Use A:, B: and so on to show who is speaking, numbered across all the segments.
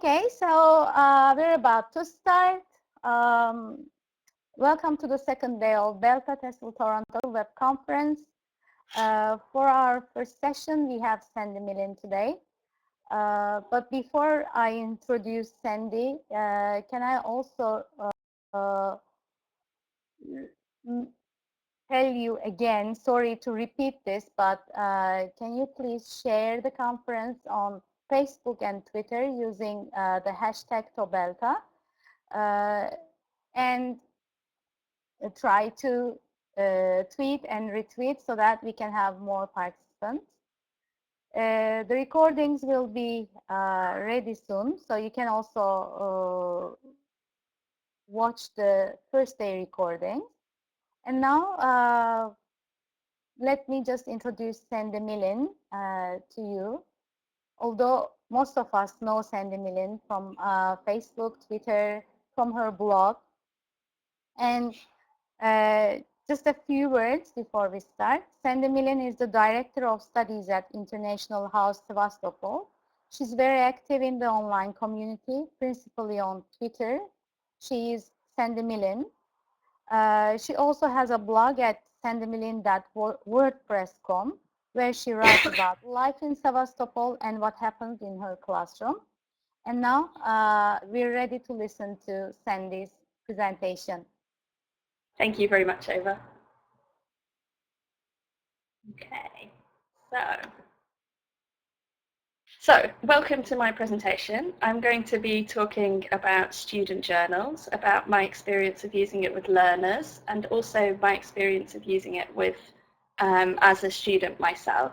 A: Okay, so we're about to start. Welcome to the second day of BELTA and TESL Toronto web conference. For our first session, we have Sandy Millin today. But before I introduce Sandy, can I also tell you again, sorry to repeat this, but can you please share the conference on Facebook and Twitter using the hashtag TOBELTA and try to tweet and retweet so that we can have more participants. The recordings will be ready soon, so you can also watch the first day recording. And now let me just introduce Sandy Millin to you. Although most of us know Sandy Millin from Facebook, Twitter, from her blog. And just a few words before we start. Sandy Millin is the Director of Studies at International House Sevastopol. She's very active in the online community, principally on Twitter. She is Sandy Millin. She also has a blog at sandymillin.wordpress.com where she writes about life in Sevastopol and what happened in her classroom. And now we're ready to listen to Sandy's presentation.
B: Thank you very much, Ava. Okay, so welcome to my presentation. I'm going to be talking about student journals, about my experience of using it with learners, and also my experience of using it with as a student myself.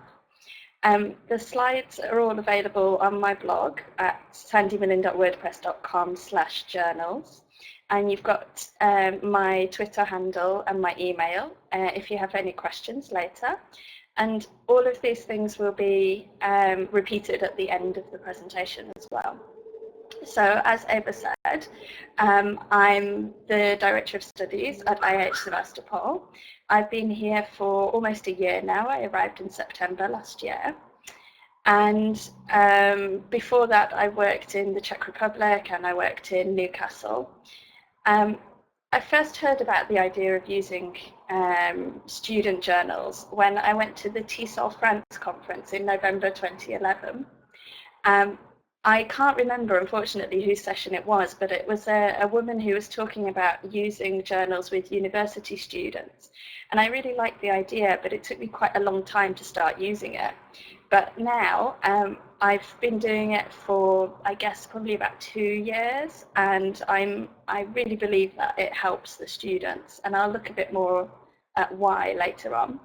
B: The slides are all available on my blog at sandymillin.wordpress.com/journals. And you've got my Twitter handle and my email if you have any questions later. And all of these things will be repeated at the end of the presentation as well. So as Ava said, I'm the Director of Studies at IH Sevastopol. I've been here for almost a year now. I arrived in September last year. And before that, I worked in the Czech Republic and I worked in Newcastle. I first heard about the idea of using student journals when I went to the TESL France conference in November 2011. I can't remember, unfortunately, whose session it was, but it was a woman who was talking about using journals with university students. And I really liked the idea, but it took me quite a long time to start using it. But now I've been doing it for, I guess, probably about 2 years, and I really believe that it helps the students, and I'll look a bit more at why later on.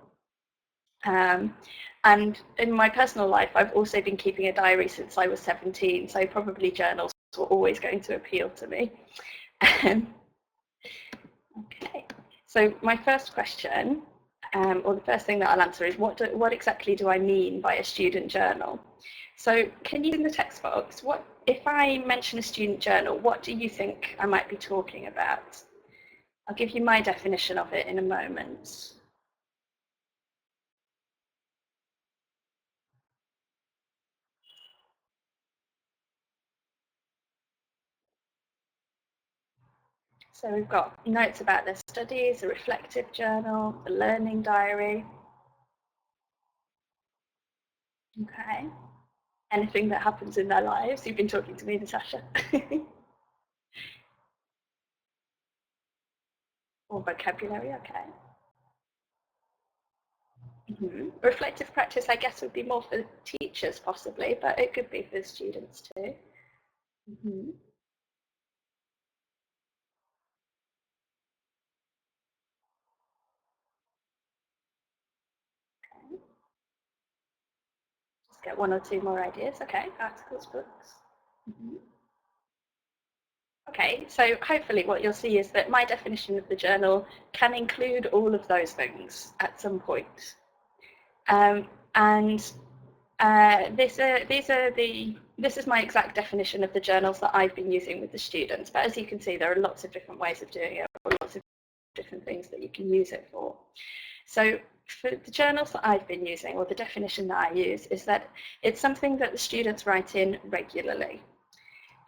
B: And in my personal life, I've also been keeping a diary since I was 17, so probably journals were always going to appeal to me. Okay, so my first question, or the first thing that I'll answer is what exactly do I mean by a student journal? So can you, in the text box, what if I mention a student journal, what do you think I might be talking about? I'll give you my definition of it in a moment. So we've got notes about their studies, a reflective journal, a learning diary. Okay. Anything that happens in their lives. You've been talking to me, Natasha. Or vocabulary, okay. Reflective practice, I guess, would be more for teachers possibly, but it could be for students too. Just get 1 or 2 more ideas. Okay, articles, books. Okay, so hopefully what you'll see is that my definition of the journal can include all of those things at some point. This is my exact definition of the journals that I've been using with the students. But as you can see, there are lots of different ways of doing it, or lots of different things that you can use it for. So for the journals that I've been using, or the definition that I use, is that it's something that the students write in regularly.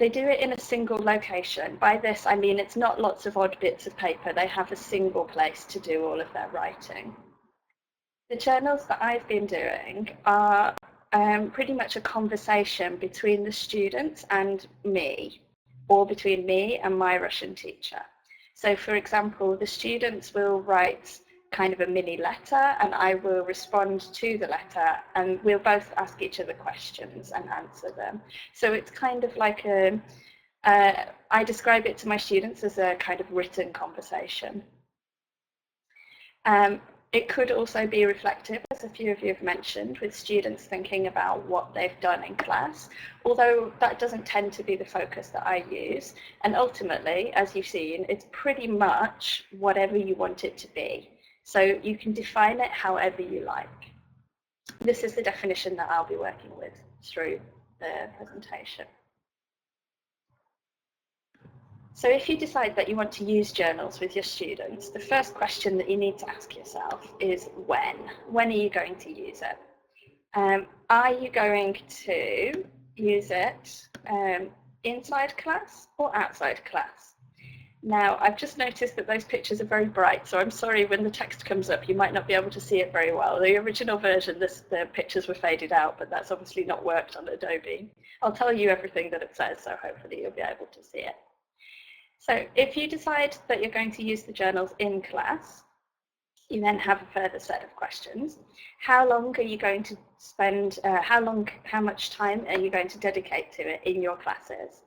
B: They do it in a single location. By this, I mean it's not lots of odd bits of paper. They have a single place to do all of their writing. The journals that I've been doing are pretty much a conversation between the students and me, or between me and my Russian teacher. So for example, the students will write kind of a mini letter and I will respond to the letter and we'll both ask each other questions and answer them. So it's kind of like I describe it to my students as a kind of written conversation. It could also be reflective, as a few of you have mentioned, with students thinking about what they've done in class, although that doesn't tend to be the focus that I use. And ultimately, as you've seen, it's pretty much whatever you want it to be. So you can define it however you like. This is the definition that I'll be working with through the presentation. So if you decide that you want to use journals with your students, the first question that you need to ask yourself is when? When are you going to use it? Are you going to use it inside class or outside class? Now, I've just noticed that those pictures are very bright, so I'm sorry when the text comes up, you might not be able to see it very well. The original version, the pictures were faded out, but that's obviously not worked on Adobe. I'll tell you everything that it says, so hopefully you'll be able to see it. So if you decide that you're going to use the journals in class, you then have a further set of questions. How long are you going to spend, how much time are you going to dedicate to it in your classes?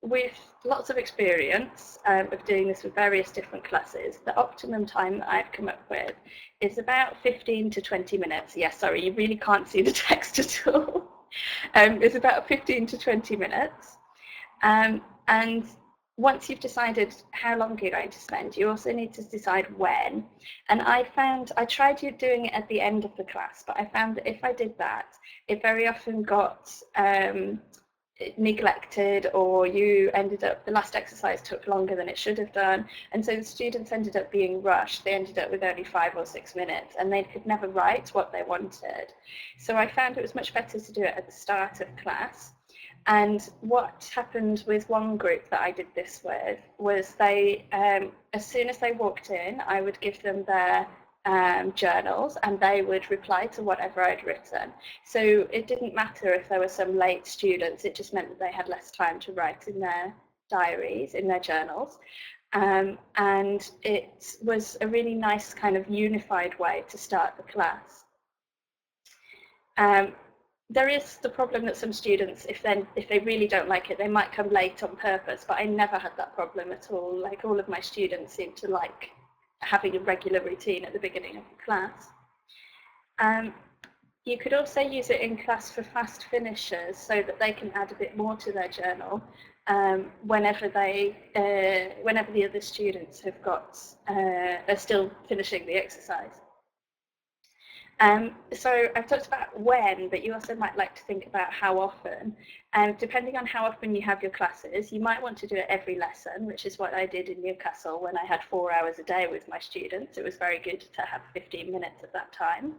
B: With lots of experience of doing this with various different classes, the optimum time that I've come up with is about 15 to 20 minutes. Yes, sorry, you really can't see the text at all. It's about 15 to 20 minutes. And once you've decided how long you're going to spend, you also need to decide when. And I tried doing it at the end of the class, but I found that if I did that, it very often got neglected, or the last exercise took longer than it should have done. And so the students ended up being rushed. They ended up with only 5 or 6 minutes and they could never write what they wanted. So I found it was much better to do it at the start of class. And what happened with one group that I did this with was they, as soon as they walked in, I would give them their journals and they would reply to whatever I'd written. So it didn't matter if there were some late students, it just meant that they had less time to write in their diaries, in their journals. And it was a really nice kind of unified way to start the class. There is the problem that some students, if they really don't like it, they might come late on purpose, but I never had that problem at all. Like, all of my students seem to like having a regular routine at the beginning of the class. You could also use it in class for fast finishers so that they can add a bit more to their journal whenever the other students are still finishing the exercise. So I've talked about when, but you also might like to think about how often. Depending on how often you have your classes, you might want to do it every lesson, which is what I did in Newcastle when I had 4 hours a day with my students. It was very good to have 15 minutes of that time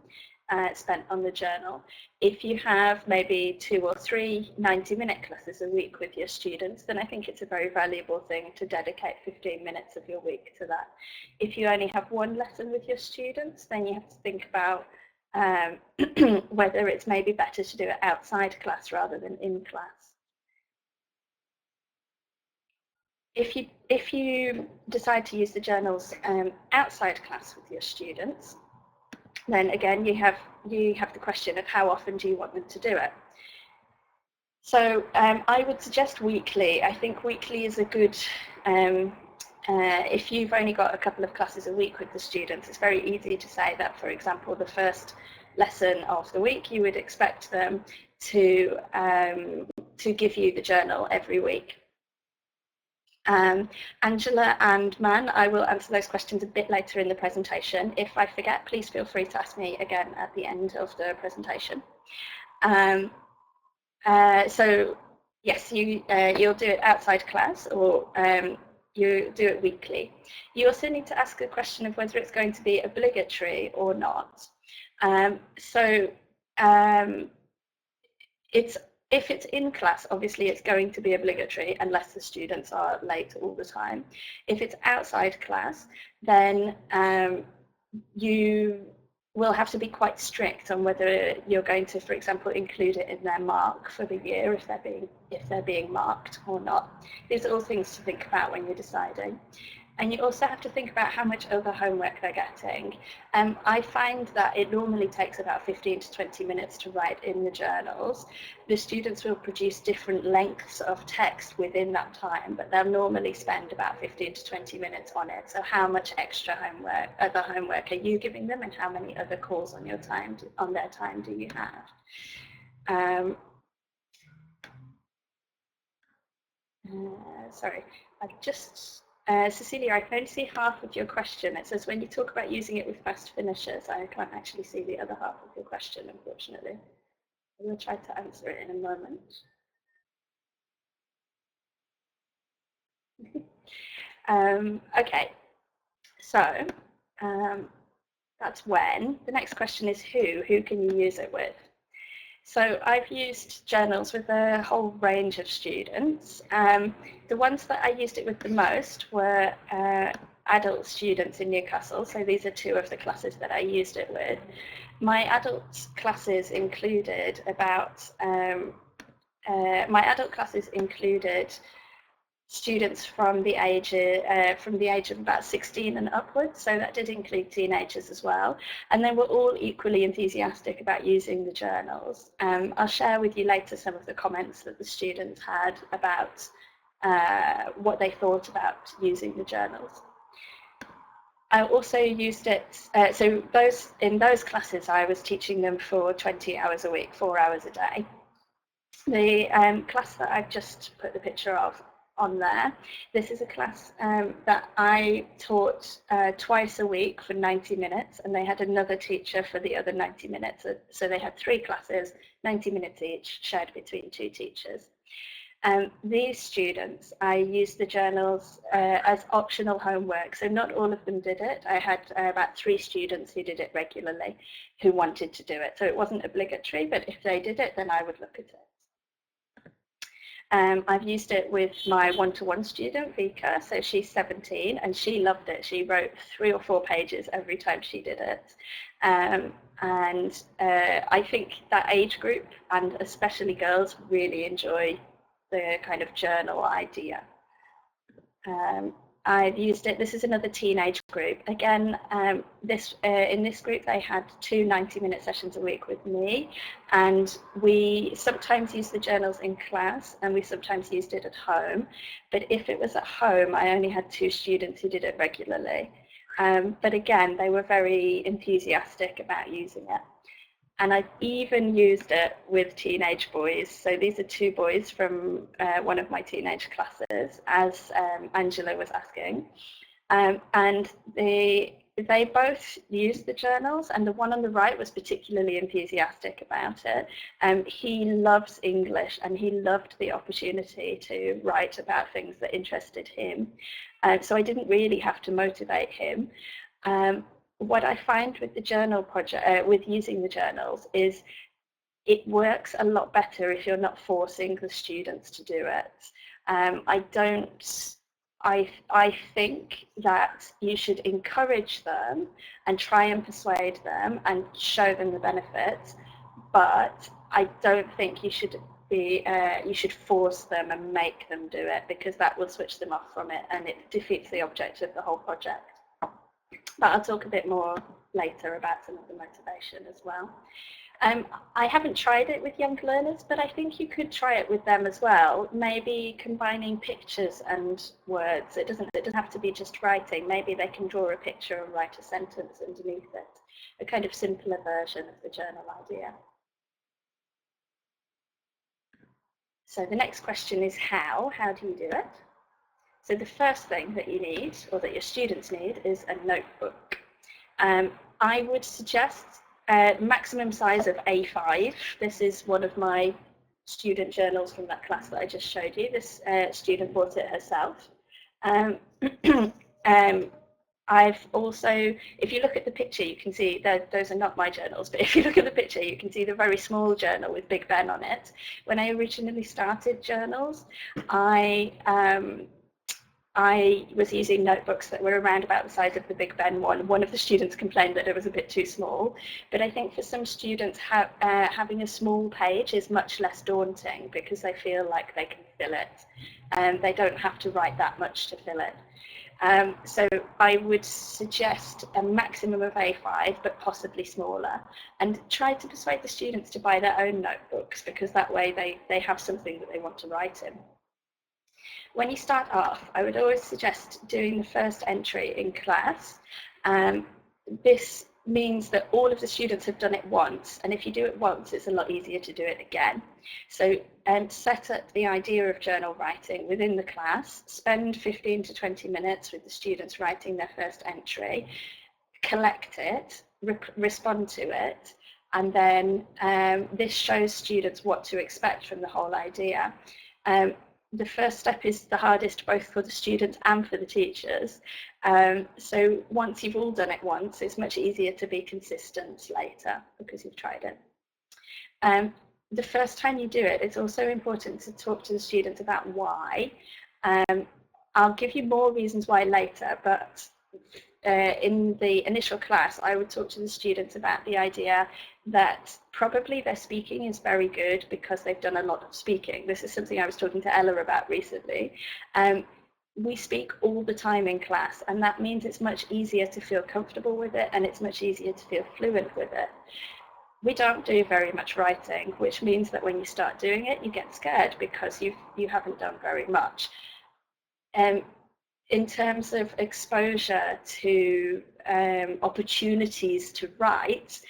B: spent on the journal. If you have maybe 2 or 3 90-minute classes a week with your students, then I think it's a very valuable thing to dedicate 15 minutes of your week to that. If you only have 1 lesson with your students, then you have to think about whether it's maybe better to do it outside class rather than in class. If you decide to use the journals outside class with your students, then again you have the question of how often do you want them to do it. So I would suggest weekly. I think weekly is a good, if you've only got a couple of classes a week with the students, it's very easy to say that, for example, the first lesson of the week, you would expect them to give you the journal every week. Angela and Man, I will answer those questions a bit later in the presentation. If I forget, please feel free to ask me again at the end of the presentation. So yes, you'll do it outside class, or you do it weekly. You also need to ask the question of whether it's going to be obligatory or not. It's if it's in class, obviously it's going to be obligatory unless the students are late all the time. If it's outside class, then you will have to be quite strict on whether you're going to, for example, include it in their mark for the year if they're being marked or not. These are all things to think about when you're deciding. And you also have to think about how much other homework they're getting. I find that it normally takes about 15 to 20 minutes to write in the journals. The students will produce different lengths of text within that time, but they'll normally spend about 15 to 20 minutes on it. So how much extra other homework are you giving them, and how many other calls on their time do you have? Sorry, I've just Cecilia, I can only see half of your question. It says, when you talk about using it with fast finishers, I can't actually see the other half of your question, unfortunately. I will try to answer it in a moment. Okay, so that's when. The next question is who. Who can you use it with? So I've used journals with a whole range of students. The ones that I used it with the most were adult students in Newcastle. So these are two of the classes that I used it with. My adult classes included students from the age of about 16 and upwards, so that did include teenagers as well, and they were all equally enthusiastic about using the journals. I'll share with you later some of the comments that the students had about what they thought about using the journals. I also used it, so in those classes I was teaching them for 20 hours a week, 4 hours a day. The class that I've just put the picture of on there, this is a class that I taught twice a week for 90 minutes, and they had another teacher for the other 90 minutes. So they had 3 classes, 90 minutes each, shared between 2 teachers. These students, I used the journals as optional homework, so not all of them did it. I had about 3 students who did it regularly, who wanted to do it. So it wasn't obligatory, but if they did it, then I would look at it. I've used it with my one-to-one student, Vika, so she's 17, and she loved it. She wrote 3 or 4 pages every time she did it. I think that age group, and especially girls, really enjoy the kind of journal idea. I've used it. This is another teenage group. Again, in this group, they had 2 90-minute sessions a week with me, and we sometimes used the journals in class, and we sometimes used it at home. But if it was at home, I only had 2 students who did it regularly. But again, they were very enthusiastic about using it. And I've even used it with teenage boys. So these are 2 boys from one of my teenage classes, as Angela was asking. And they both used the journals, and the one on the right was particularly enthusiastic about it. He loves English, and he loved the opportunity to write about things that interested him. So I didn't really have to motivate him. What I find with the journal project, with using the journals, is it works a lot better if you're not forcing the students to do it. I think that you should encourage them and try and persuade them and show them the benefits, but I don't think you should force them and make them do it, because that will switch them off from it and it defeats the object of the whole project. But I'll talk a bit more later about some of the motivation as well. I haven't tried it with young learners, but I think you could try it with them as well. Maybe combining pictures and words. It doesn't have to be just writing. Maybe they can draw a picture and write a sentence underneath it. A kind of simpler version of the journal idea. So the next question is how? How do you do it? So the first thing that you need, or that your students need, is a notebook. I would suggest maximum size of A5. This is one of my student journals from that class that I just showed you. This student bought it herself. I've also, if you look at the picture, you can see that those are not my journals, but if you look at the picture, you can see the very small journal with Big Ben on it. When I originally started journals, I was using notebooks that were around about the size of the Big Ben one. One of the students complained that it was a bit too small, but I think for some students having a small page is much less daunting because they feel like they can fill it and they don't have to write that much to fill it. So I would suggest a maximum of A5, but possibly smaller, and try to persuade the students to buy their own notebooks because that way they have something that they want to write in. When you start off, I would always suggest doing the first entry in class. This means that all of the students have done it once, and if you do it once, it's a lot easier to do it again. So set up the idea of journal writing within the class, spend 15 to 20 minutes with the students writing their first entry, collect it, respond to it, and then this shows students what to expect from the whole idea. The first step is the hardest both for the students and for the teachers. So once you've all done it once, it's much easier to be consistent later because you've tried it. The first time you do it, it's also important to talk to the students about why. I'll give you more reasons why later, but in the initial class, I would talk to the students about the idea that probably their speaking is very good because they've done a lot of speaking. This is something I was talking to Ella about recently. We speak all the time in class, and that means it's much easier to feel comfortable with it, and it's much easier to feel fluent with it. We don't do very much writing, which means that when you start doing it, you get scared because you haven't done very much. In terms of exposure to opportunities to write,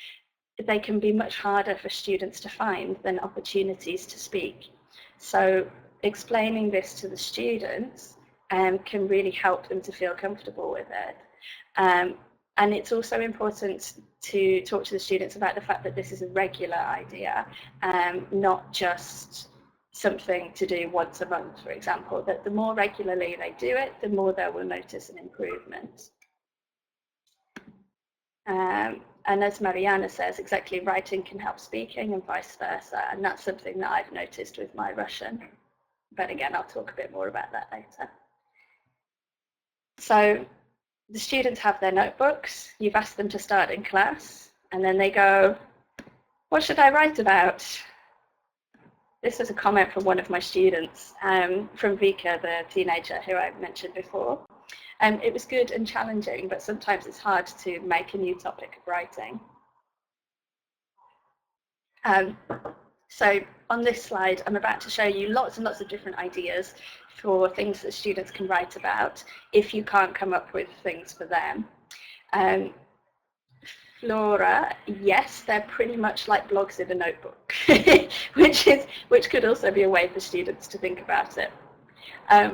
B: they can be much harder for students to find than opportunities to speak. So explaining this to the students can really help them to feel comfortable with it. And it's also important to talk to the students about the fact that this is a regular idea, not just something to do once a month, for example, that the more regularly they do it, the more they will notice an improvement. And as Mariana says, exactly, writing can help speaking and vice versa, and that's something that I've noticed with my Russian. But again, I'll talk a bit more about that later. So the students have their notebooks, you've asked them to start in class, and then they go, what should I write about? This was a comment from one of my students, from Vika, the teenager who I mentioned before. It was good and challenging, but sometimes it's hard to make a new topic of writing. So on this slide, I'm about to show you lots and lots of different ideas for things that students can write about if you can't come up with things for them. Flora, yes, they're pretty much like blogs in a notebook, which could also be a way for students to think about it.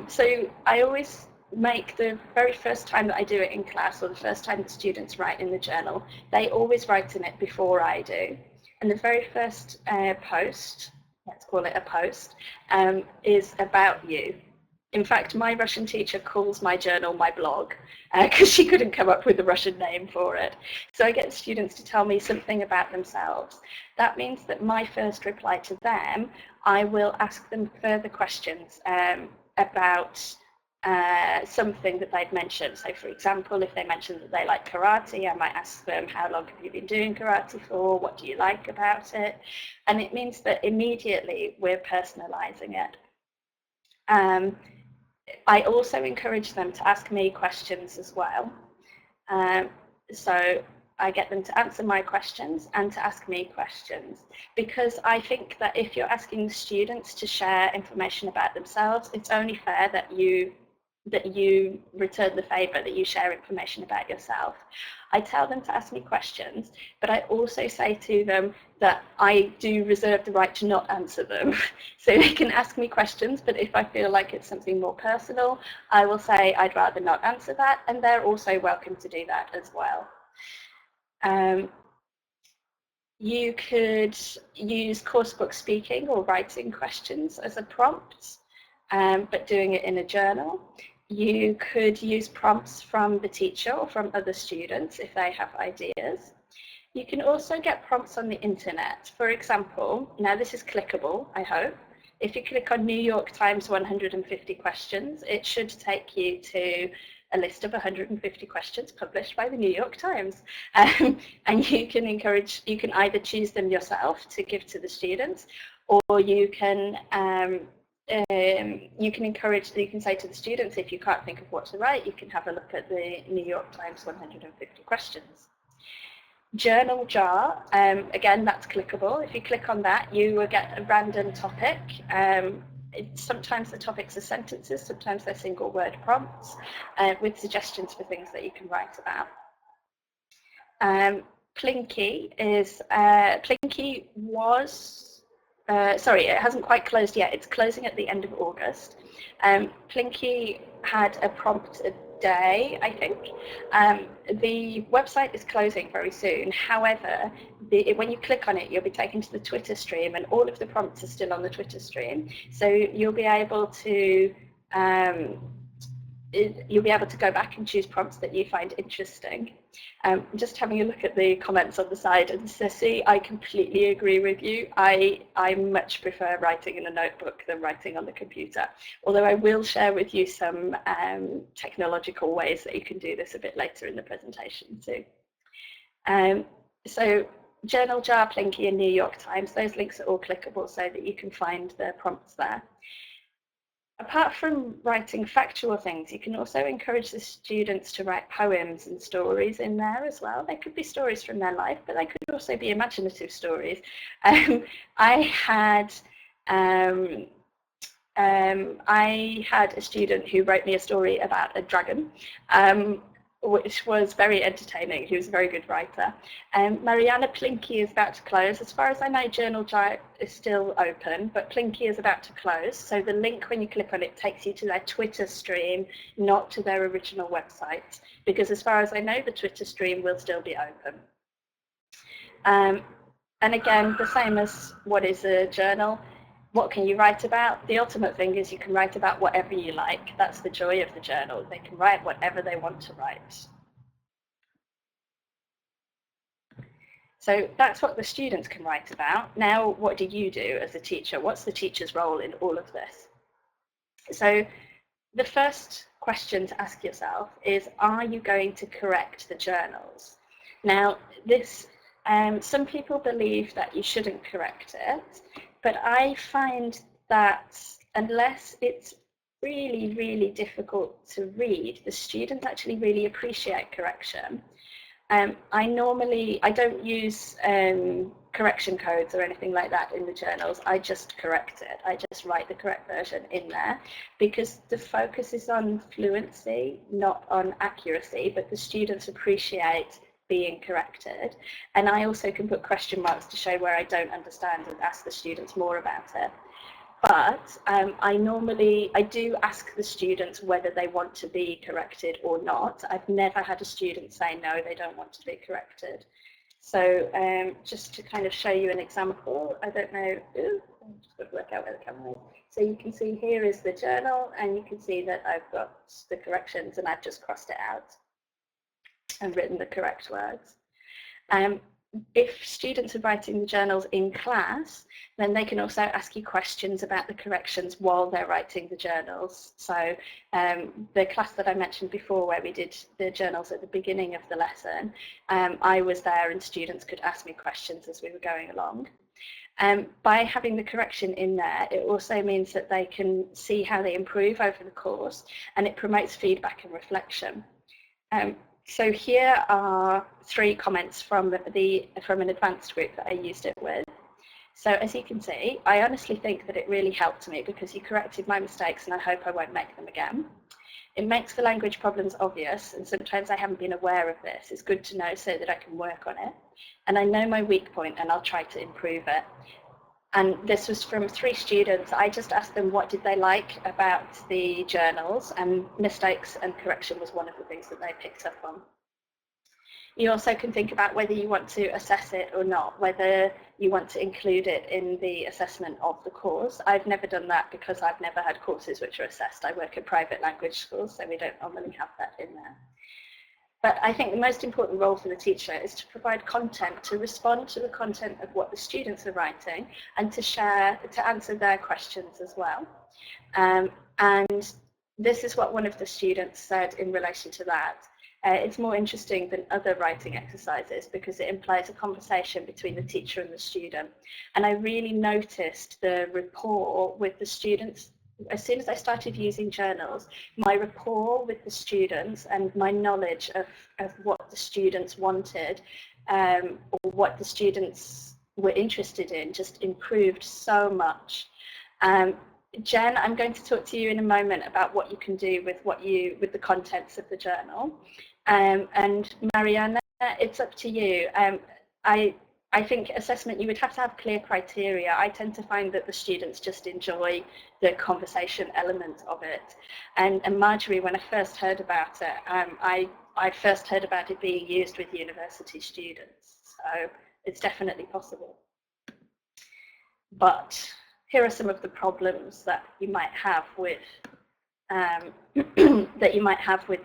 B: So I always make the very first time that I do it in class, or the first time that students write in the journal, they always write in it before I do. And the very first post, let's call it a post, is about you. In fact, my Russian teacher calls my journal my blog because she couldn't come up with a Russian name for it. So I get students to tell me something about themselves. That means that my first reply to them, I will ask them further questions about something that they'd mentioned. So for example, if they mention that they like karate, I might ask them, how long have you been doing karate for? What do you like about it? And it means that immediately we're personalizing it. I also encourage them to ask me questions as well. So I get them to answer my questions and to ask me questions, because I think that if you're asking the students to share information about themselves, it's only fair that you return the favour, that you share information about yourself. I tell them to ask me questions, but I also say to them that I do reserve the right to not answer them. So they can ask me questions, but if I feel like it's something more personal, I will say I'd rather not answer that, and they're also welcome to do that as well. You could use coursebook speaking or writing questions as a prompt, but doing it in a journal. You could use prompts from the teacher or from other students if they have ideas. You can also get prompts on the internet. For example, now this is clickable, I hope. If you click on New York Times 150 questions, it should take you to a list of 150 questions published by the New York Times. And you can either choose them yourself to give to the students, or you can say to the students, if you can't think of what to write, you can have a look at the New York Times 150 questions. Journal jar, again, that's clickable. If you click on that, you will get a random topic. Sometimes the topics are sentences, sometimes they're single word prompts with suggestions for things that you can write about. Plinky was, sorry, it hasn't quite closed yet. It's closing at the end of August. Plinky had a prompt a day, I think. The website is closing very soon. However, when you click on it, you'll be taken to the Twitter stream, and all of the prompts are still on the Twitter stream. So you'll be able to go back and choose prompts that you find interesting. Just having a look at the comments on the side, and Cissy, I completely agree with you. I much prefer writing in a notebook than writing on the computer, although I will share with you some technological ways that you can do this a bit later in the presentation too. So Journal Jar, Plinky and New York Times, those links are all clickable so that you can find the prompts there. Apart from writing factual things, you can also encourage the students to write poems and stories in there as well. They could be stories from their life, but they could also be imaginative stories. I had a student who wrote me a story about a dragon, which was very entertaining. He was a very good writer. Mariana, Plinky is about to close. As far as I know, Journal Jar is still open, but Plinky is about to close. So the link, when you click on it, takes you to their Twitter stream, not to their original website, because as far as I know, the Twitter stream will still be open. And again, the same as what is a journal. What can you write about? The ultimate thing is you can write about whatever you like. That's the joy of the journal. They can write whatever they want to write. So that's what the students can write about. Now, what do you do as a teacher? What's the teacher's role in all of this? So the first question to ask yourself is, are you going to correct the journals? Now, this, some people believe that you shouldn't correct it, but I find that unless it's really, really difficult to read, the students actually really appreciate correction. I don't use correction codes or anything like that in the journals. I just correct it. I just write the correct version in there, because the focus is on fluency, not on accuracy, but the students appreciate being corrected. And I also can put question marks to show where I don't understand and ask the students more about it. But I do ask the students whether they want to be corrected or not. I've never had a student say no, they don't want to be corrected. So just to kind of show you an example, I don't know, I'm just going to work out where the camera is. So you can see here is the journal, and you can see that I've got the corrections and I've just crossed it out and written the correct words. If students are writing the journals in class, then they can also ask you questions about the corrections while they're writing the journals. So the class that I mentioned before, where we did the journals at the beginning of the lesson, I was there and students could ask me questions as we were going along. By having the correction in there, it also means that they can see how they improve over the course, and it promotes feedback and reflection. So here are 3 comments from an advanced group that I used it with. So as you can see, I honestly think that it really helped me, because you corrected my mistakes and I hope I won't make them again. It makes the language problems obvious, and sometimes I haven't been aware of this. It's good to know so that I can work on it. And I know my weak point and I'll try to improve it. And this was from 3 students. I just asked them what did they like about the journals, and mistakes and correction was one of the things that they picked up on. You also can think about whether you want to assess it or not, whether you want to include it in the assessment of the course. I've never done that because I've never had courses which are assessed. I work at private language schools, so we don't normally have that in there. But I think the most important role for the teacher is to provide content, to respond to the content of what the students are writing, and to answer their questions as well. And this is what one of the students said in relation to that. It's more interesting than other writing exercises because it implies a conversation between the teacher and the student. And I really noticed the rapport with the students. As soon as I started using journals, my rapport with the students and my knowledge of what the students wanted or what the students were interested in just improved so much. Jen, I'm going to talk to you in a moment about what you can do with the contents of the journal. And Mariana, it's up to you. I think assessment, you would have to have clear criteria. I tend to find that the students just enjoy the conversation element of it. And Marjorie, when I first heard about it, I first heard about it being used with university students. So it's definitely possible. But here are some of the problems that you might have with the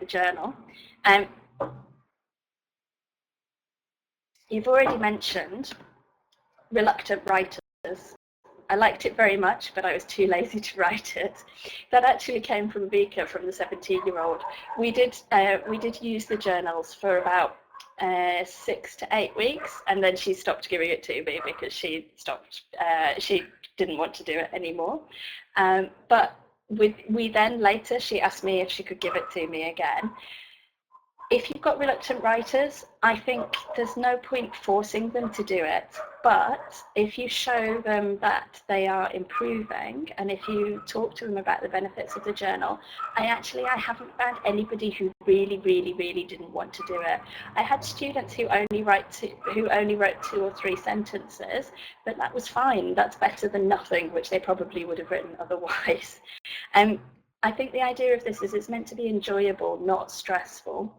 B: journal. You've already mentioned reluctant writers. I liked it very much, but I was too lazy to write it. That actually came from Vika, from the 17-year-old. We did use the journals for about 6 to 8 weeks, and then she stopped giving it to me because she didn't want to do it anymore. But then later she asked me if she could give it to me again. If you've got reluctant writers, I think there's no point forcing them to do it. But if you show them that they are improving, and if you talk to them about the benefits of the journal, I haven't found anybody who really didn't want to do it. I had students who only wrote 2 or 3 sentences, but that was fine. That's better than nothing, which they probably would have written otherwise. I think the idea of this is it's meant to be enjoyable, not stressful.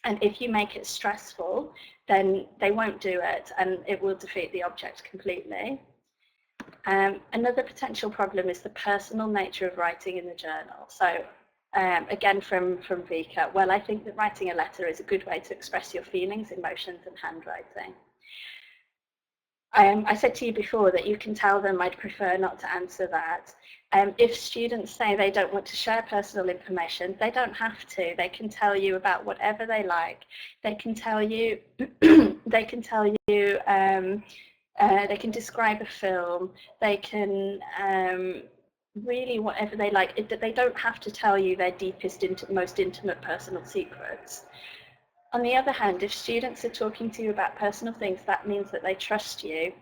B: And if you make it stressful, then they won't do it and it will defeat the object completely. Another potential problem is the personal nature of writing in the journal. So again, from Vika, well, I think that writing a letter is a good way to express your feelings, emotions, and handwriting. I said to you before that you can tell them I'd prefer not to answer that. If students say they don't want to share personal information, they don't have to. They can tell you about whatever they like. They can tell you, they can describe a film. They can really whatever they like. They don't have to tell you their deepest, most intimate personal secrets. On the other hand, if students are talking to you about personal things, that means that they trust you.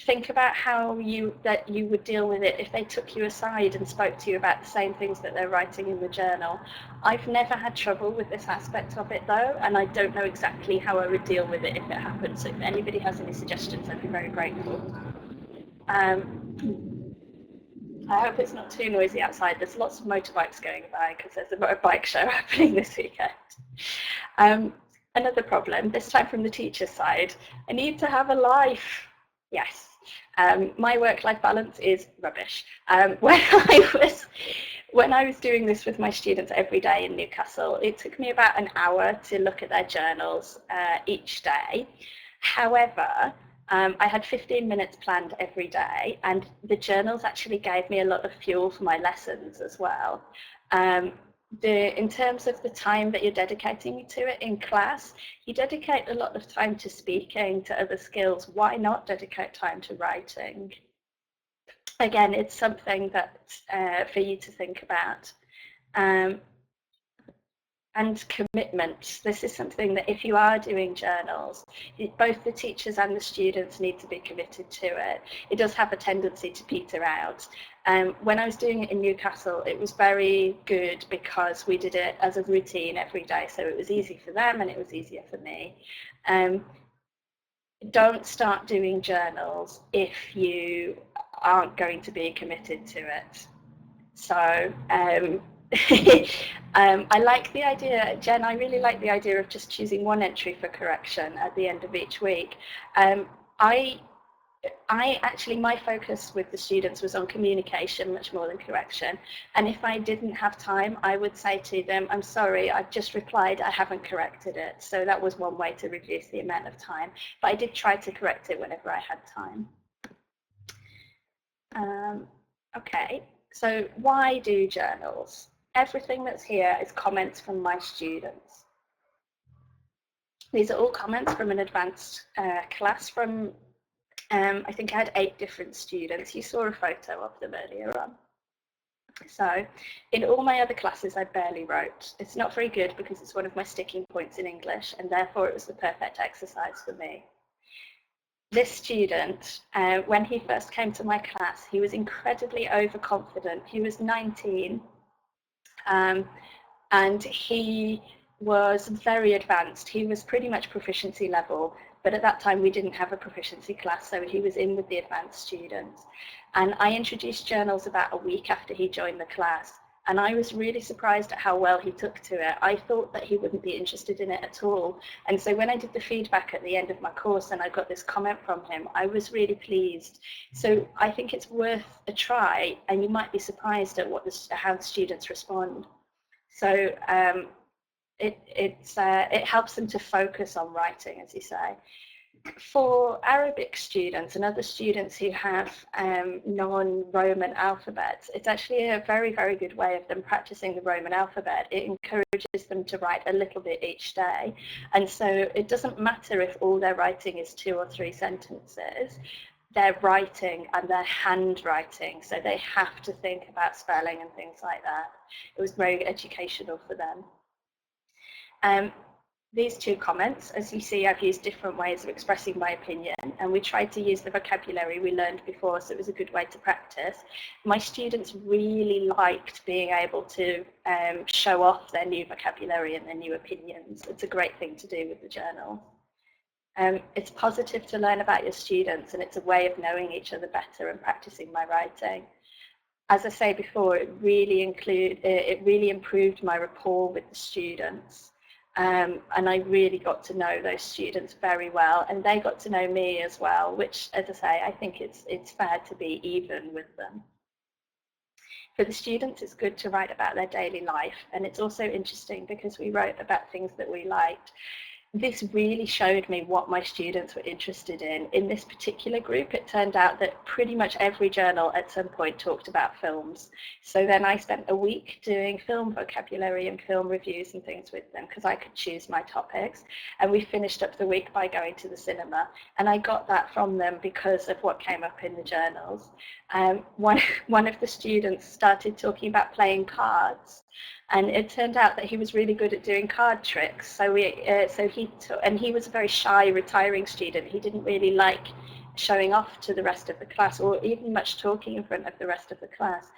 B: Think about how you would deal with it if they took you aside and spoke to you about the same things that they're writing in the journal. I've never had trouble with this aspect of it though, and I don't know exactly how I would deal with it if it happened. So if anybody has any suggestions, I'd be very grateful. I hope it's not too noisy outside. There's lots of motorbikes going by because there's a bike show happening this weekend. Another problem, this time from the teacher's side, I need to have a life. Yes, my work-life balance is rubbish. When I was doing this with my students every day in Newcastle, it took me about an hour to look at their journals each day. However, I had 15 minutes planned every day, and the journals actually gave me a lot of fuel for my lessons as well. In terms of the time that you're dedicating to it in class, you dedicate a lot of time to speaking, to other skills. Why not dedicate time to writing? Again, it's something that for you to think about. And commitment. This is something that if you are doing journals, both the teachers and the students need to be committed to it. It does have a tendency to peter out. When I was doing it in Newcastle, it was very good because we did it as a routine every day, so it was easy for them and it was easier for me. Don't start doing journals if you aren't going to be committed to it. So I like the idea, Jen, I really like the idea of just choosing one entry for correction at the end of each week. I actually, my focus with the students was on communication much more than correction. And if I didn't have time, I would say to them, I'm sorry, I've just replied, I haven't corrected it. So that was one way to reduce the amount of time. But I did try to correct it whenever I had time. Okay, so why do journals? Everything that's here is comments from my students. These are all comments from an advanced class from, I think I had 8 different students. You saw a photo of them earlier on. So in all my other classes, I barely wrote. It's not very good because it's one of my sticking points in English, and therefore it was the perfect exercise for me. This student, when he first came to my class, he was incredibly overconfident. He was 19, and he was very advanced. He was pretty much proficiency level, but at that time we didn't have a proficiency class, so he was in with the advanced students. And I introduced journals about a week after he joined the class, and I was really surprised at how well he took to it. I thought that he wouldn't be interested in it at all. And so when I did the feedback at the end of my course and I got this comment from him, I was really pleased. So I think it's worth a try, and you might be surprised at how the students respond. So it helps them to focus on writing, as you say. For Arabic students and other students who have non-Roman alphabets, it's actually a very, very good way of them practicing the Roman alphabet. It encourages them to write a little bit each day. And so it doesn't matter if all their writing is 2 or 3 sentences. They're writing and they're handwriting, so they have to think about spelling and things like that. It was very educational for them. These 2 comments, as you see, I've used different ways of expressing my opinion, and we tried to use the vocabulary we learned before, so it was a good way to practice. My students really liked being able to show off their new vocabulary and their new opinions. It's a great thing to do with the journal. It's positive to learn about your students, and it's a way of knowing each other better and practicing my writing. As I say before, it really improved my rapport with the students. And I really got to know those students very well, and they got to know me as well, which, as I say, I think it's fair to be even with them. For the students, it's good to write about their daily life, and it's also interesting because we wrote about things that we liked. This really showed me what my students were interested in. In this particular group, it turned out that pretty much every journal at some point talked about films. So then I spent a week doing film vocabulary and film reviews and things with them because I could choose my topics. And we finished up the week by going to the cinema. And I got that from them because of what came up in the journals. One of the students started talking about playing cards. And it turned out that he was really good at doing card tricks. So he was a very shy, retiring student. He didn't really like showing off to the rest of the class or even much talking in front of the rest of the class.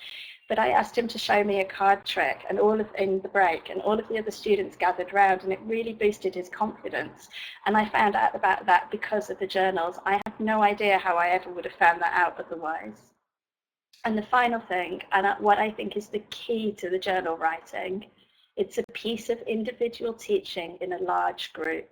B: But I asked him to show me a card trick and in the break, and all of the other students gathered round, and it really boosted his confidence. And I found out about that because of the journals. I have no idea how I ever would have found that out otherwise. And the final thing, and what I think is the key to the journal writing, it's a piece of individual teaching in a large group.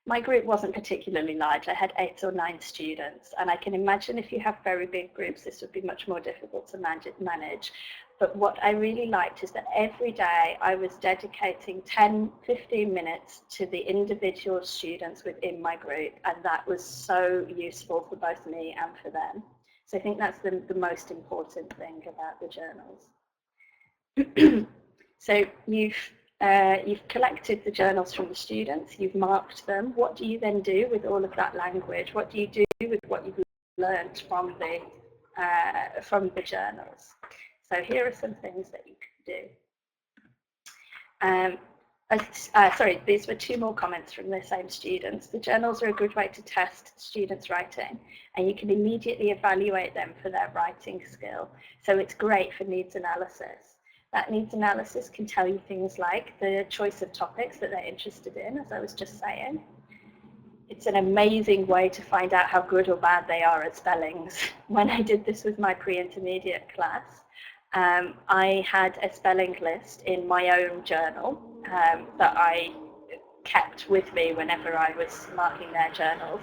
B: My group wasn't particularly large. I had 8 or 9 students, and I can imagine if you have very big groups, this would be much more difficult to manage. But what I really liked is that every day I was dedicating 10, 15 minutes to the individual students within my group, and that was so useful for both me and for them. So I think that's the most important thing about the journals. So you've collected the journals from the students, you've marked them. What do you then do with all of that language? What do you do with what you've learned from the journals? So here are some things that you can do. Sorry, these were 2 more comments from the same students. The journals are a good way to test students' writing, and you can immediately evaluate them for their writing skill. So it's great for needs analysis. That needs analysis can tell you things like the choice of topics that they're interested in, as I was just saying. It's an amazing way to find out how good or bad they are at spellings. When I did this with my pre-intermediate class, I had a spelling list in my own journal that I kept with me whenever I was marking their journals.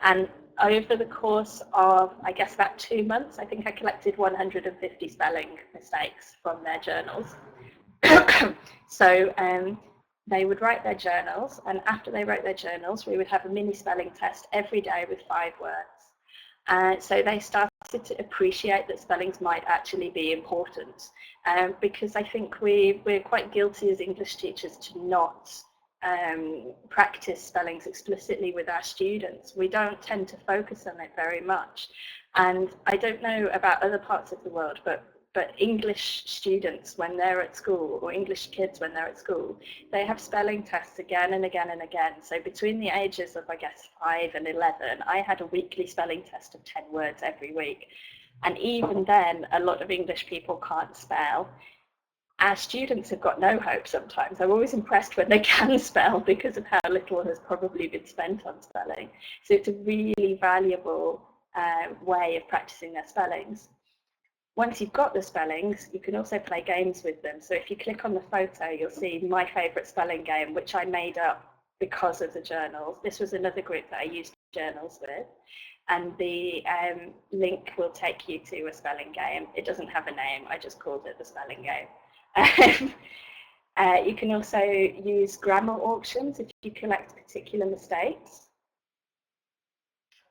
B: And over the course of, I guess, about 2 months, I think I collected 150 spelling mistakes from their journals. So they would write their journals, and after they wrote their journals, we would have a mini spelling test every day with 5 words. So they started to appreciate that spellings might actually be important, because I think we're quite guilty as English teachers to not practice spellings explicitly with our students. We don't tend to focus on it very much. And I don't know about other parts of the world, but English students, when they're at school, or English kids when they're at school, they have spelling tests again and again and again. So between the ages of, I guess, 5 and 11, I had a weekly spelling test of 10 words every week. And even then, a lot of English people can't spell. Our students have got no hope sometimes. I'm always impressed when they can spell because of how little has probably been spent on spelling. So it's a really valuable way of practicing their spellings. Once you've got the spellings, you can also play games with them. So if you click on the photo, you'll see my favourite spelling game, which I made up because of the journals. This was another group that I used journals with. And the link will take you to a spelling game. It doesn't have a name, I just called it the spelling game. You can also use grammar auctions if you collect particular mistakes.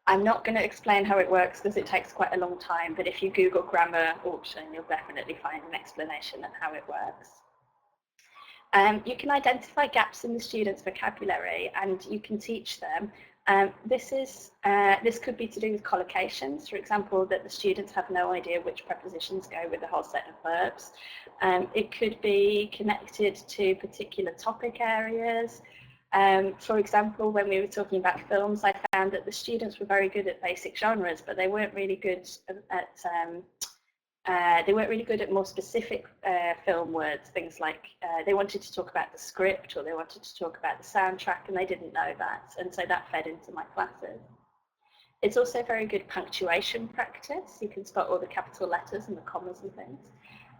B: I'm not going to explain how it works because it takes quite a long time, but if you Google grammar auction, you'll definitely find an explanation of how it works. You can identify gaps in the students' vocabulary and you can teach them. This could be to do with collocations, for example, that the students have no idea which prepositions go with the whole set of verbs. It could be connected to particular topic areas. For example, when we were talking about films, I found that the students were very good at basic genres, but they weren't really good at more specific film words, things like they wanted to talk about the script or they wanted to talk about the soundtrack and they didn't know that, and so that fed into my classes. It's also very good punctuation practice. You can spot all the capital letters and the commas and things.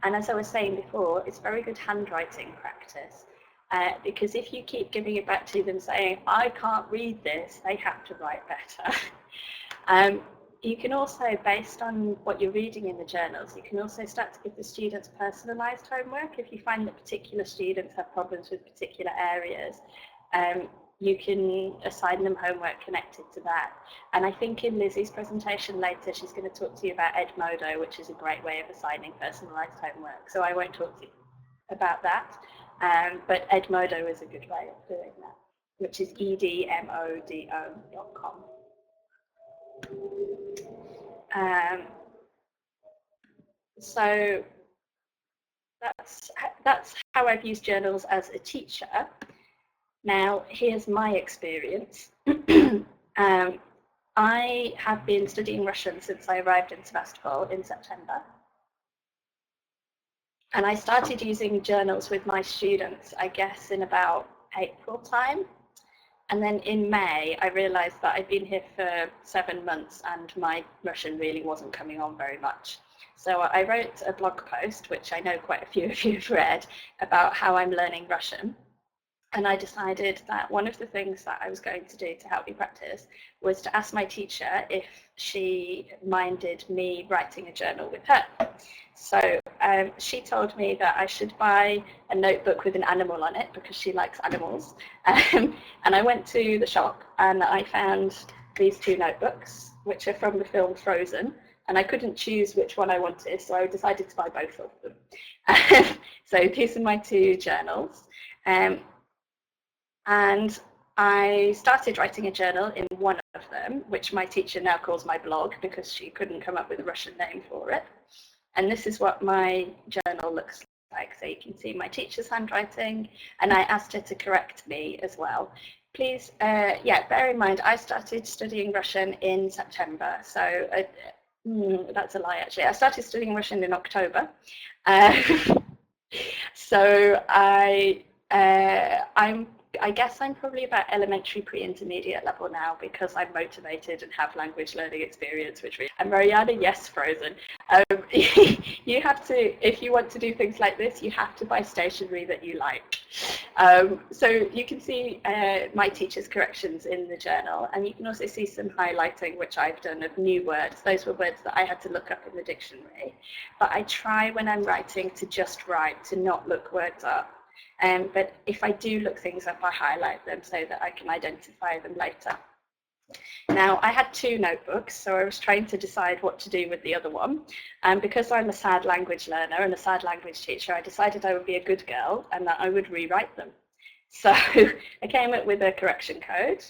B: And as I was saying before, it's very good handwriting practice. Because if you keep giving it back to them saying, I can't read this, they have to write better. You can also, based on what you're reading in the journals, you can also start to give the students personalised homework. If you find that particular students have problems with particular areas, you can assign them homework connected to that. And I think in Lizzie's presentation later, she's going to talk to you about Edmodo, which is a great way of assigning personalised homework. So I won't talk to you about that. But Edmodo is a good way of doing that, which is edmodo.com. So that's how I've used journals as a teacher. Now, here's my experience. I have been studying Russian since I arrived in Sebastopol in September. And I started using journals with my students, I guess, in about April time. And then in May, I realized that I'd been here for 7 months and my Russian really wasn't coming on very much. So I wrote a blog post, which I know quite a few of you have read, about how I'm learning Russian. And I decided that one of the things that I was going to do to help me practice was to ask my teacher if she minded me writing a journal with her. So she told me that I should buy a notebook with an animal on it because she likes animals. And I went to the shop and I found these 2 notebooks, which are from the film Frozen. And I couldn't choose which one I wanted, so I decided to buy both of them. So these are my 2 journals. And I started writing a journal in one of them, which my teacher now calls my blog because she couldn't come up with a Russian name for it. And this is what my journal looks like. So you can see my teacher's handwriting, and I asked her to correct me as well. Please, bear in mind, I started studying Russian in September. So that's a lie, actually. I started studying Russian in October. So I'm I guess I'm probably about elementary pre-intermediate level now because I'm motivated and have language learning experience, and Mariana, yes, frozen. You have to, if you want to do things like this, you have to buy stationery that you like. So you can see my teacher's corrections in the journal, and you can also see some highlighting which I've done of new words. Those were words that I had to look up in the dictionary. But I try when I'm writing to just write, to not look words up. But if I do look things up, I highlight them so that I can identify them later. Now, I had 2 notebooks, so I was trying to decide what to do with the other one. And because I'm a sad language learner and a sad language teacher, I decided I would be a good girl and that I would rewrite them. So I came up with a correction code,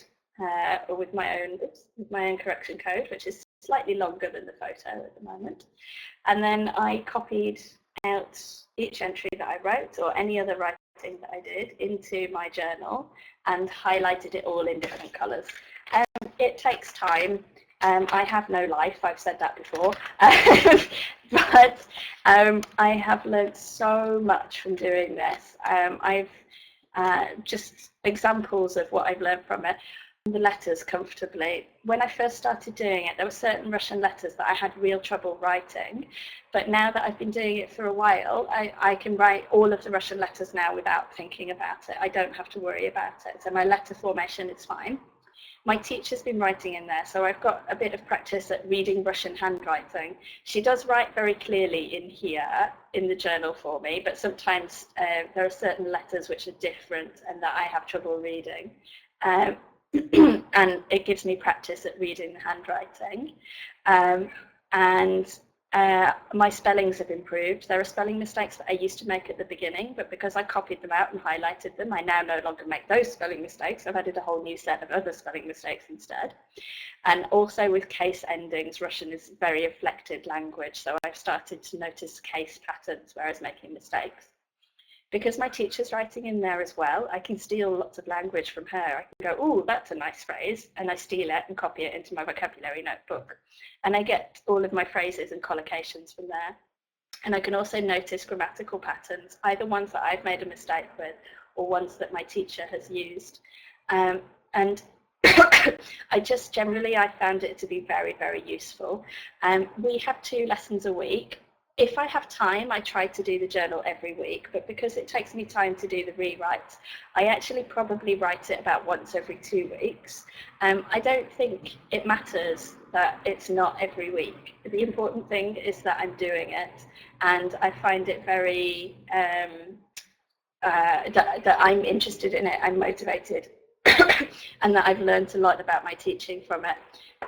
B: or with my own correction code, which is slightly longer than the photo at the moment. And then I copied out each entry that I wrote or any other writing that I did into my journal and highlighted it all in different colours. It takes time. I have no life, I've said that before, but I have learned so much from doing this. I've just examples of what I've learned from it. The letters comfortably. When I first started doing it, there were certain Russian letters that I had real trouble writing, but now that I've been doing it for a while, I can write all of the Russian letters now without thinking about it. I don't have to worry about it, so my letter formation is fine. My teacher's been writing in there, so I've got a bit of practice at reading Russian handwriting. She does write very clearly in here, in the journal for me, but sometimes there are certain letters which are different and that I have trouble reading. And it gives me practice at reading the handwriting. My spellings have improved. There are spelling mistakes that I used to make at the beginning, but because I copied them out and highlighted them, I now no longer make those spelling mistakes. I've added a whole new set of other spelling mistakes instead. And also with case endings, Russian is a very inflected language, so I've started to notice case patterns where I was making mistakes. Because my teacher's writing in there as well, I can steal lots of language from her. I can go, oh, that's a nice phrase, and I steal it and copy it into my vocabulary notebook. And I get all of my phrases and collocations from there. And I can also notice grammatical patterns, either ones that I've made a mistake with or ones that my teacher has used. And I just generally, I found it to be very, very useful. We have 2 lessons a week. If I have time, I try to do the journal every week, but because it takes me time to do the rewrites, I actually probably write it about once every 2 weeks. I don't think it matters that it's not every week. The important thing is that I'm doing it, and I find it very, that I'm interested in it, I'm motivated, and that I've learned a lot about my teaching from it.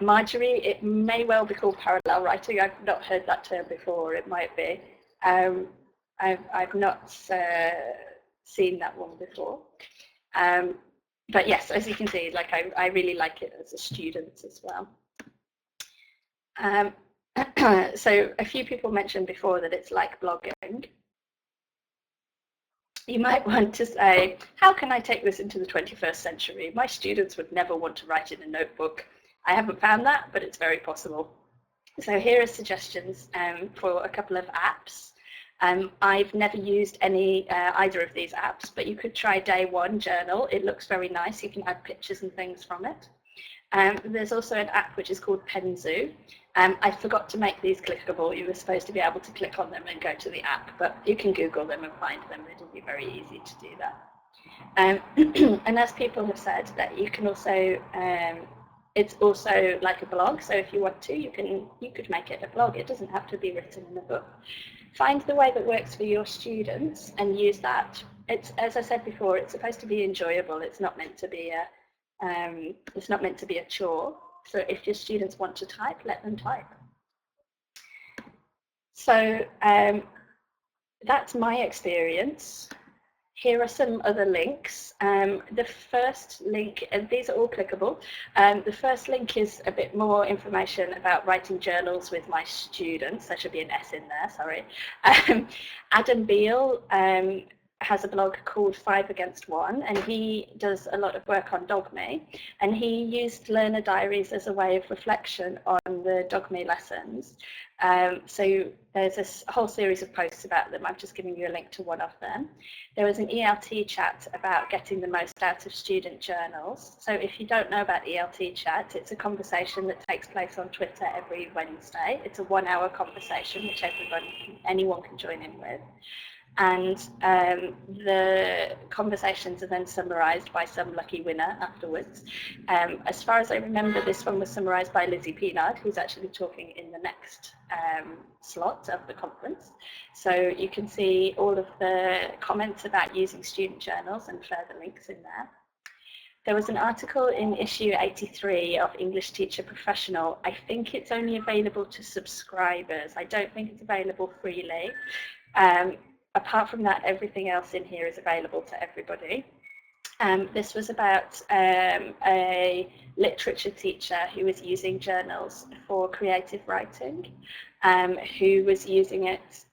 B: Marjorie, it may well be called parallel writing. I've not heard that term before. It might be. I've not seen that one before. But yes, as you can see, like I really like it as a student as well. So a few people mentioned before that it's like blogging. You might want to say, how can I take this into the 21st century? My students would never want to write in a notebook. I haven't found that, but it's very possible. So here are suggestions for a couple of apps. I've never used either of these apps, but you could try Day One Journal. It looks very nice. You can add pictures and things from it. There's also an app which is called Penzu. I forgot to make these clickable. You were supposed to be able to click on them and go to the app, but you can Google them and find them. It'll be very easy to do that. And as people have said, that you can also, it's also like a blog. So if you want to, you could make it a blog. It doesn't have to be written in a book. Find the way that works for your students and use that. It's, as I said before, it's supposed to be enjoyable. It's not meant to be a chore. So if your students want to type, let them type. So that's my experience. Here are some other links. The first link, and these are all clickable. The first link is a bit more information about writing journals with my students. There should be an S in there, sorry. Adam Beale has a blog called 5 Against 1, and he does a lot of work on dogme, and he used learner diaries as a way of reflection on the dogme lessons. So there's this whole series of posts about them. I'm just giving you a link to one of them. There was an ELT chat about getting the most out of student journals. So if you don't know about ELT chat, it's a conversation that takes place on Twitter every Wednesday. It's a 1-hour conversation which anyone can join in with. And the conversations are then summarised by some lucky winner afterwards. As far as I remember, this one was summarised by Lizzie Peenard, who's actually talking in the next slot of the conference. So you can see all of the comments about using student journals and further links in there. There was an article in issue 83 of English Teacher Professional. I think it's only available to subscribers. I don't think it's available freely. Apart from that, everything else in here is available to everybody. This was about a literature teacher who was using journals for creative writing, who was using it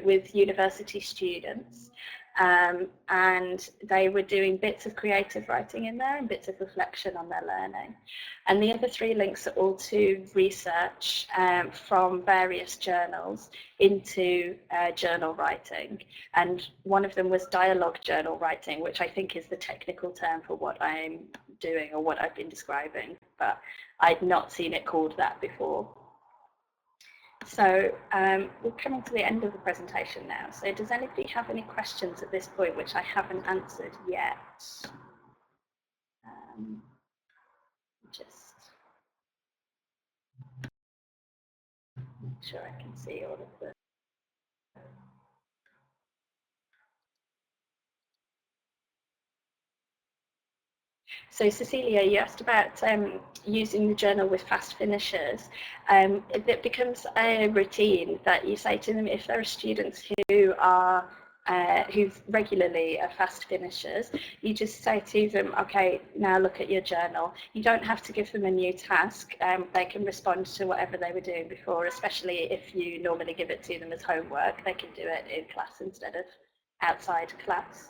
B: with university students. And they were doing bits of creative writing in there and bits of reflection on their learning. And the other 3 links are all to research from various journals into journal writing. And one of them was dialogue journal writing, which I think is the technical term for what I'm doing or what I've been describing, but I'd not seen it called that before. So we're coming to the end of the presentation now. So does anybody have any questions at this point which I haven't answered yet? Just make sure I can see all of them. So Cecilia, you asked about using the journal with fast finishers. It becomes a routine that you say to them if there are students who regularly are fast finishers, you just say to them, okay, now look at your journal. You don't have to give them a new task. They can respond to whatever they were doing before, especially if you normally give it to them as homework. They can do it in class instead of outside class.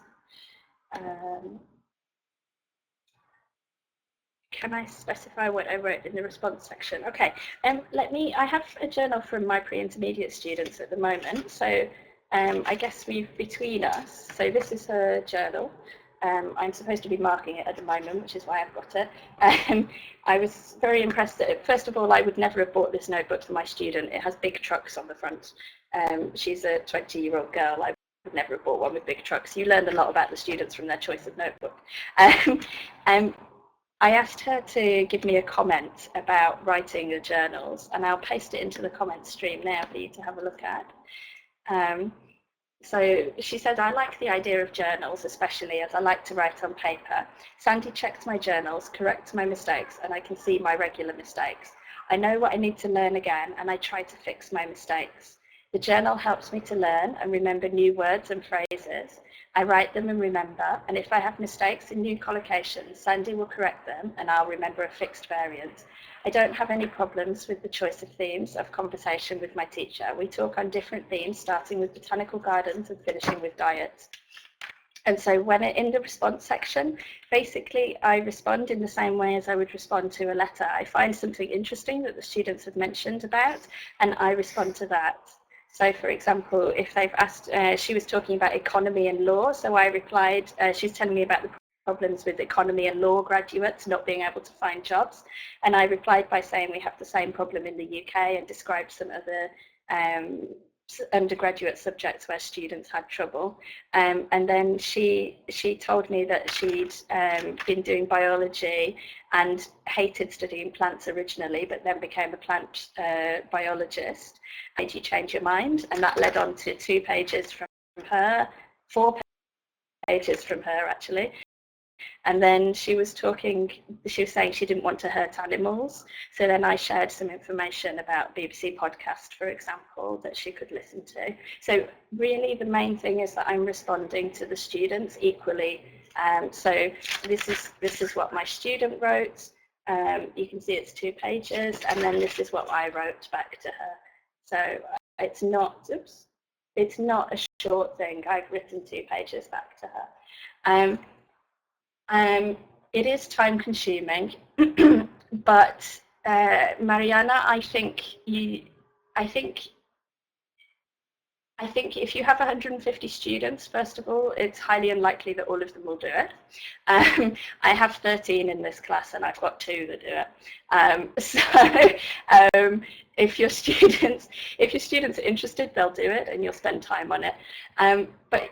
B: Can I specify what I wrote in the response section? Okay, I have a journal from my pre-intermediate students at the moment, so I guess between us, so this is her journal. I'm supposed to be marking it at the moment, which is why I've got it. I was very impressed that, first of all, I would never have bought this notebook for my student. It has big trucks on the front. She's a 20-year-old girl. I would never have bought one with big trucks. You learned a lot about the students from their choice of notebook. I asked her to give me a comment about writing the journals, and I'll paste it into the comment stream now for you to have a look at. So she said, I like the idea of journals, especially as I like to write on paper. Sandy checks my journals, corrects my mistakes, and I can see my regular mistakes. I know what I need to learn again, and I try to fix my mistakes. The journal helps me to learn and remember new words and phrases. I write them and remember, and if I have mistakes in new collocations, Sandy will correct them and I'll remember a fixed variant. I don't have any problems with the choice of themes of conversation with my teacher. We talk on different themes, starting with botanical gardens and finishing with diets. And so when in the response section, basically I respond in the same way as I would respond to a letter. I find something interesting that the students have mentioned about, and I respond to that. So, for example, if they've asked, she was talking about economy and law, so I replied, she was telling me about the problems with economy and law graduates not being able to find jobs, and I replied by saying we have the same problem in the UK and described some of the undergraduate subjects where students had trouble. And then she told me that she'd been doing biology and hated studying plants originally, but then became a plant biologist. Made you change your mind? And that led on to 2 pages from her, 4 pages from her actually. And then she was saying she didn't want to hurt animals. So then I shared some information about BBC podcast, for example, that she could listen to. So really the main thing is that I'm responding to the students equally. So this is what my student wrote. You can see it's 2 pages, and then this is what I wrote back to her. So it's not a short thing. I've written 2 pages back to her. It is time consuming, but Mariana, I think if you have 150 students, first of all, it's highly unlikely that all of them will do it. I have 13 in this class, and I've got 2 that do it. If your students are interested, they'll do it, and you'll spend time on it. But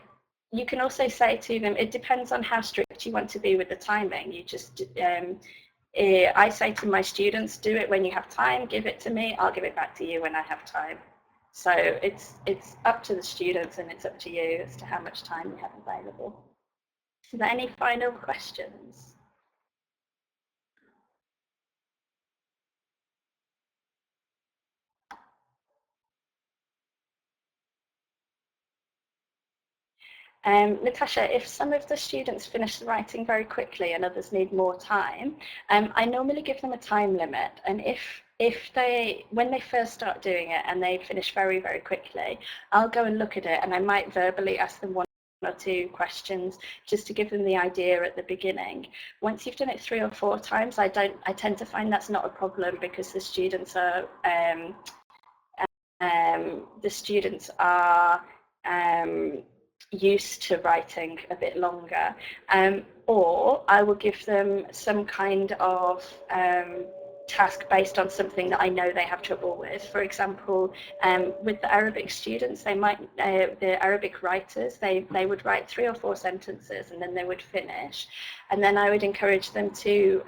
B: you can also say to them, it depends on how strict you want to be with the timing. You just I say to my students, do it when you have time, give it to me, I'll give it back to you when I have time. So it's up to the students, and it's up to you as to how much time you have available. Are there any final questions? Natasha, if some of the students finish the writing very quickly and others need more time, I normally give them a time limit. And when they first start doing it and they finish very, very quickly, I'll go and look at it, and I might verbally ask them 1 or 2 questions just to give them the idea at the beginning. Once you've done it 3 or 4 times, I tend to find that's not a problem, because the students are used to writing a bit longer, or I will give them some kind of task based on something that I know they have trouble with. For example, with the Arabic students, they might, the Arabic writers, they would write 3 or 4 sentences, and then they would finish. And then I would encourage them to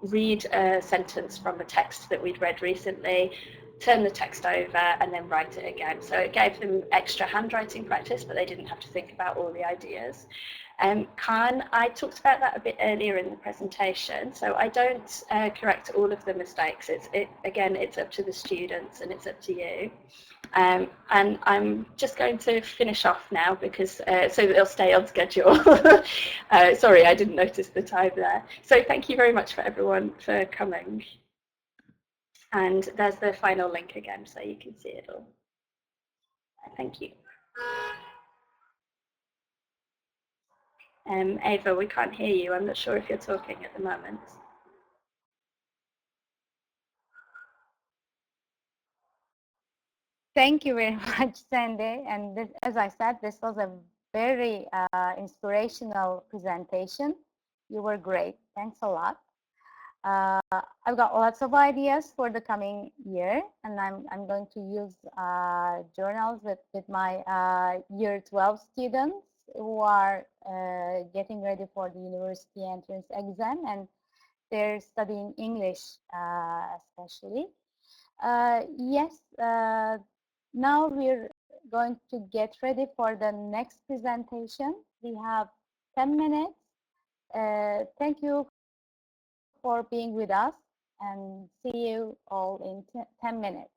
B: read a sentence from a text that we'd read recently, turn the text over, and then write it again. So it gave them extra handwriting practice, but they didn't have to think about all the ideas. Khan, I talked about that a bit earlier in the presentation. So I don't correct all of the mistakes. Again, it's up to the students, and it's up to you. And I'm just going to finish off now, because so that they'll stay on schedule. Sorry, I didn't notice the time there. So thank you very much for everyone for coming. And there's the final link again, so you can see it all. Thank you. Ava, we can't hear you. I'm not sure if you're talking at the moment.
A: Thank you very much, Sandy. And this, as I said, this was a very inspirational presentation. You were great. Thanks a lot. I've got lots of ideas for the coming year, and I'm going to use journals with my year 12 students who are getting ready for the university entrance exam, and they're studying English especially. Yes, now we're going to get ready for the next presentation. We have 10 minutes. Thank you for being with us, and see you all in 10 minutes.